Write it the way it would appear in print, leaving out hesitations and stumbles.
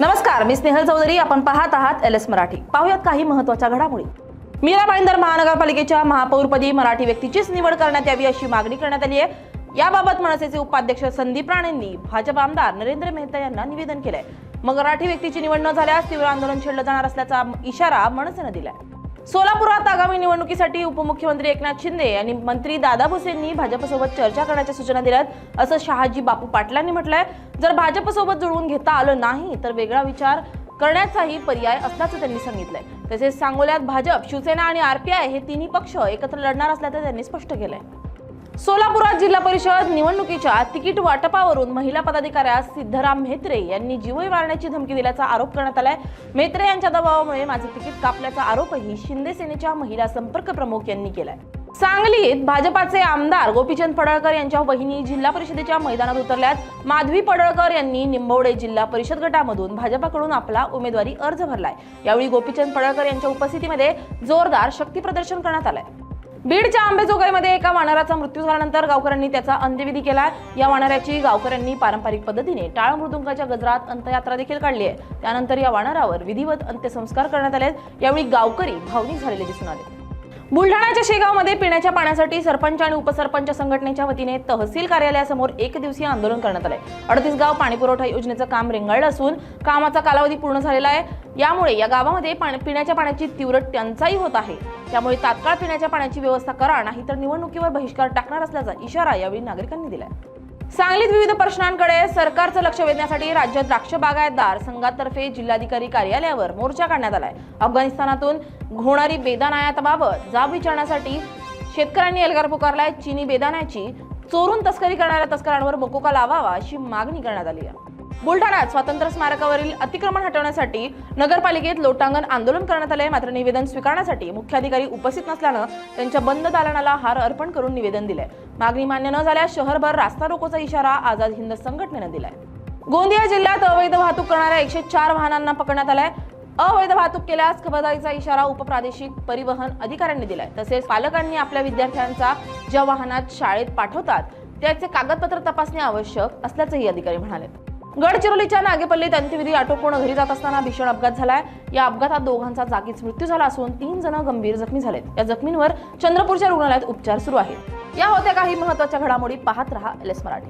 नमस्कार, मी स्नेहल चौधरी. आपण पाहत आहात LS मराठी. पाहूयात काही महत्त्वाच्या घडामोडी. मीरा भाईंदर महानगरपालिकेच्या महापौरपदी मराठी व्यक्तीचीच निवड करण्यात यावी अशी मागणी करण्यात आली आहे. याबाबत मनसेचे उपाध्यक्ष संदीप राणेंनी भाजप आमदार नरेंद्र मेहता यांना निवेदन केलंय. मराठी व्यक्तीची निवड न झाल्यास तीव्र आंदोलन छेडलं जाणार असल्याचा इशारा मनसेने दिलाय. सोलापुरात आगामी निवडणुकीसाठी उपमुख्यमंत्री एकनाथ शिंदे आणि मंत्री दादा भुसेंनी भाजपसोबत चर्चा करण्याच्या सूचना दिल्यात असं शहाजी बापू पाटलांनी म्हटलंय. जर भाजपसोबत जुळवून घेता आलं नाही तर वेगळा विचार करण्याचाही पर्याय असल्याचं त्यांनी सांगितलंय. तसेच सांगोल्यात भाजप, शिवसेना आणि RPI हे तिन्ही पक्ष एकत्र लढणार असल्याचं त्यांनी स्पष्ट केलंय. सोलापुरात जिल्हा परिषद निवडणुकीच्या तिकीट वाटपावरून महिला पदाधिकाऱ्यास सिद्धराम म्हेत्रे यांनी जीवे मारण्याची धमकी दिल्याचा आरोप करण्यात आलाय. म्हेत्रे यांच्या दबावामुळे माझे तिकीट कापल्याचा आरोपही शिंदे सेनेच्या महिला संपर्क प्रमुख यांनी केलाय. सांगलीत भाजपाचे आमदार गोपीचंद पडळकर यांच्या वहिनी जिल्हा परिषदेच्या मैदानात उतरल्यात. माधवी पडळकर यांनी निंबवडे जिल्हा परिषद गटामधून भाजपाकडून आपला उमेदवारी अर्ज भरलाय. यावेळी गोपीचंद पडळकर यांच्या उपस्थितीमध्ये जोरदार शक्ती प्रदर्शन करण्यात आलंय. बीडच्या आंबेजोगाईमध्ये एका वानराचा मृत्यू झाल्यानंतर गावकऱ्यांनी त्याचा अंत्यविधी केला. या वानराची गावकऱ्यांनी पारंपरिक पद्धतीने टाळ मृदुंगाच्या गजरात अंत्ययात्रा देखील काढली आहे. त्यानंतर या वानरावर विधिवत अंत्यसंस्कार करण्यात आले. यावेळी गावकरी भावनिक झालेले दिसून आले. बुलढाण्याच्या शेगावमध्ये पिण्याच्या पाण्यासाठी सरपंच आणि उपसरपंच संघटनेच्या वतीने तहसील कार्यालयासमोर एक दिवसीय आंदोलन करण्यात आले. 38 गाव पाणीपुरवठा योजनेचं काम रेंगाळलं असून कामाचा कालावधी पूर्ण झालेला आहे. यामुळे या गावामध्ये पिण्याच्या पाण्याची तीव्र टंचाई होत आहे. त्यामुळे तात्काळ पिण्याच्या पाण्याची व्यवस्था करा, नाहीतर निवडणुकीवर बहिष्कार टाकणार असल्याचा इशारा यावेळी नागरिकांनी दिलाय. सांगलीत विविध प्रश्नांकडे सरकारचं लक्ष वेधण्यासाठी राज्य द्राक्ष बागायतदार संघातर्फे जिल्हाधिकारी कार्यालयावर मोर्चा काढण्यात आलाय. अफगाणिस्तानातून होणारी बेदाण आयाताबाबत जाब विचारण्यासाठी शेतकऱ्यांनी एल्गार पुकारलाय. चीनी बेदाण्याची चोरून तस्करी करणाऱ्या तस्करांवर मकोका लावावा अशी मागणी करण्यात आली आहे. बुलढाण्यात स्वातंत्र्य स्मारकावरील अतिक्रमण हटवण्यासाठी नगरपालिकेत लोटांगण आंदोलन करण्यात आले. मात्र निवेदन स्वीकारण्यासाठी मुख्याधिकारी उपस्थित नसल्यानं त्यांच्या बंद दालनाला हार अर्पण करून निवेदन दिलंय. मागणी मान्य न झाल्यास शहरभर रास्ता रोकोचा इशारा आझाद हिंद संघटनेनं दिलाय. गोंदिया जिल्ह्यात अवैध वाहतूक करणाऱ्या 104 वाहनांना पकडण्यात आलाय. अवैध वाहतूक केल्यास खबरदारीचा इशारा उपप्रादेशिक परिवहन अधिकाऱ्यांनी दिलाय. तसेच पालकांनी आपल्या विद्यार्थ्यांचा ज्या वाहनात शाळेत पाठवतात त्याचे कागदपत्र तपासणे आवश्यक असल्याचंही अधिकारी म्हणाले. गडचिरोलीच्या नागेपल्लीत अंत्यविधी आटोपून घरी जात असताना भीषण अपघात झालाय. या अपघातात दोघांचा जागीच मृत्यू झाला असून 3 जण गंभीर जखमी झालेत. या जखमींवर चंद्रपूरच्या रुग्णालयात उपचार सुरू आहेत. या होत्या काही महत्त्वाच्या घडामोडी. पाहत रहा LS मराठी.